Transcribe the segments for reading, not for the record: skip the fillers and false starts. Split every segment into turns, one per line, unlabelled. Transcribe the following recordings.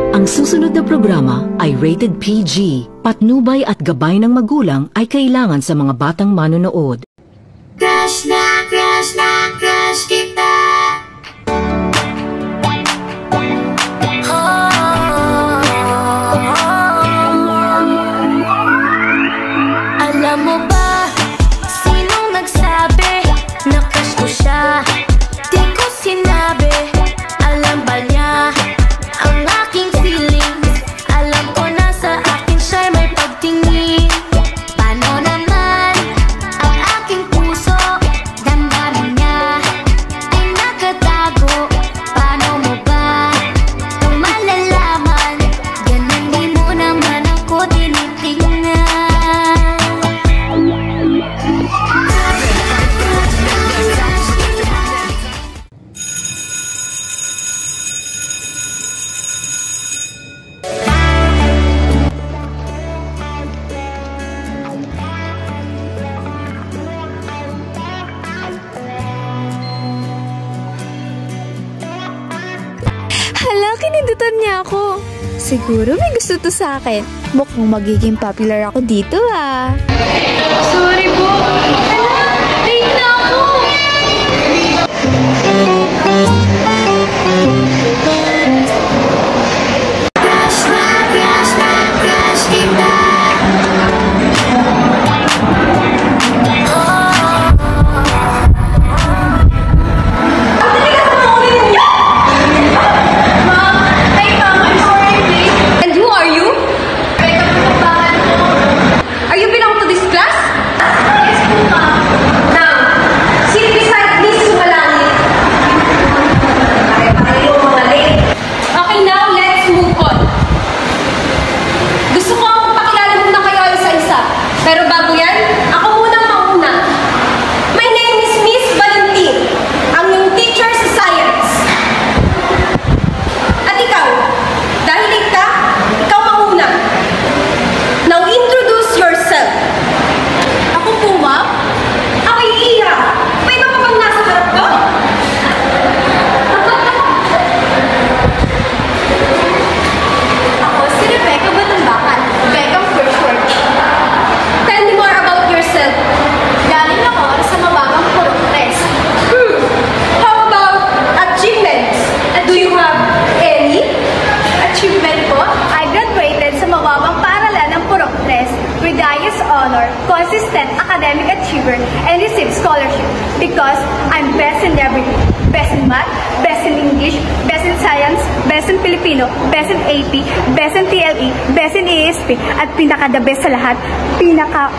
Ang susunod na programa ay rated PG. Patnubay at gabay ng magulang ay kailangan sa mga batang manonood.
Crush na crush kita. Alam mo ba, sinong nagsabi na crush ko siya? Di ko sinabi, alam ba niya ang aking feelings? Alam ko na sa akin siya'y may pagtingin. Paano naman ang aking puso? Damdamin niya ay nakatago. Paano mo ba kung malalaman? Ganun di mo naman ako tinitingnan.
Hala, kinindutan niya ako. Siguro may gusto to sa akin. Mukhang magiging popular ako dito ah.
Sorry po. Hala, late na ako. Crush na crush kita.
And who are you? Are you belong to this class?
Yes po, ma'am.
Now, sit beside Miss Sumalangit. Pare-pareho mga late. Okay, now let's move on. Gusto ko akong pakilala muna kayo isa-isa. Pero bago yan, ako munang mauna. My name is Miss Valentine, ang iyong teacher sa science. At ikaw, dahil late ka, ikaw mauna. Now introduce yourself. Ako po, ma'am? Ako'y Iya. May iba pa bang nasa harap ko? Ako si Rebecca Batambakan. Beckham for short. Tell me more about yourself. Galing ako sa mababang progress. How about achievements? Do you have any achievement po?
I graduated sa mababang paaralan ng Purok 3 with the highest honor, consistent academic achiever, and received scholarship because I'm best in everything. Best in math, best in English, best in science, best in Filipino, best in AP, best in TLE, best in ESP, at pinaka-the best sa lahat, pinaka...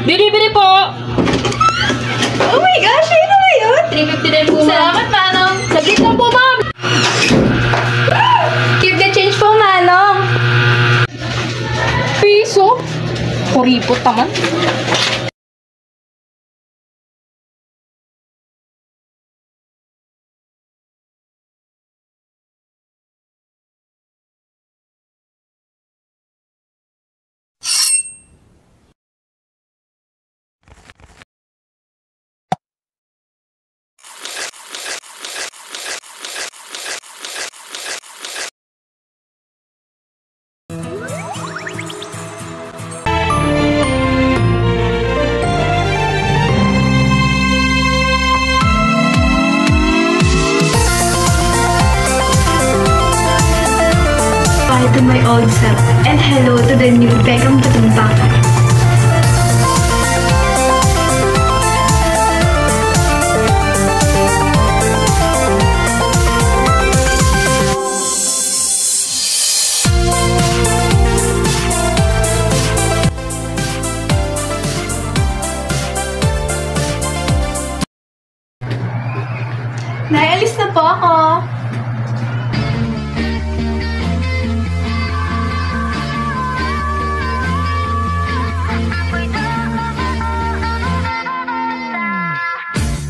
Bili-bili po!
Oh my gosh, ayun na yun?
350 din po, ma'am.
Salamat, Manong.
Saglit lang po, ma'am!
Keep the change po, Manong.
Piso? Kuripot naman.
Bye to my old self, and hello to the new Beckham Tutumbaka.
Naialis na po ako.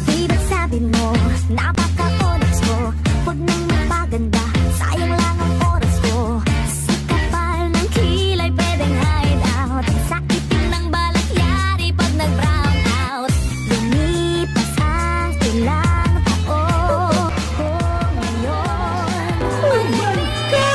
Di ba't sabi mo, napaka-onyx ko? Huwag nang magpaganda, sayang lang ang oras ko. Sa kapal ng kilay pwedeng hide out, sa itim ng balat yari pag nag-brown out. Lumipas ang ilang taon, ngayon magbalik ka.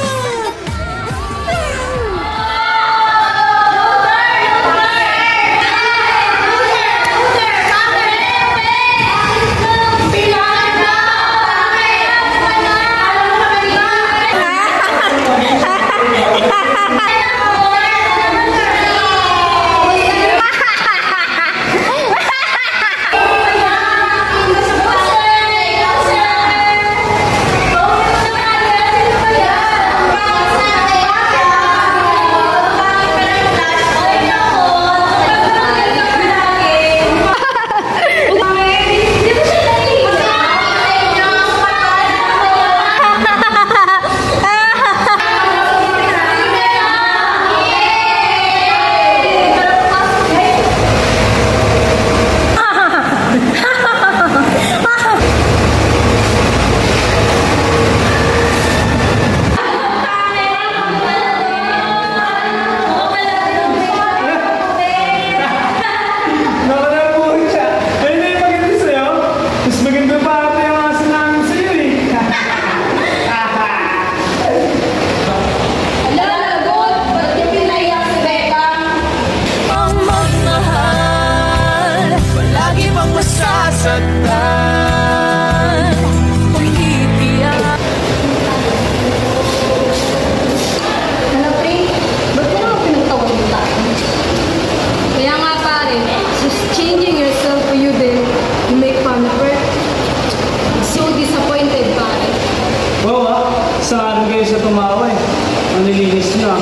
Sa akin kayo sa tumawa eh. Ang nilinis na.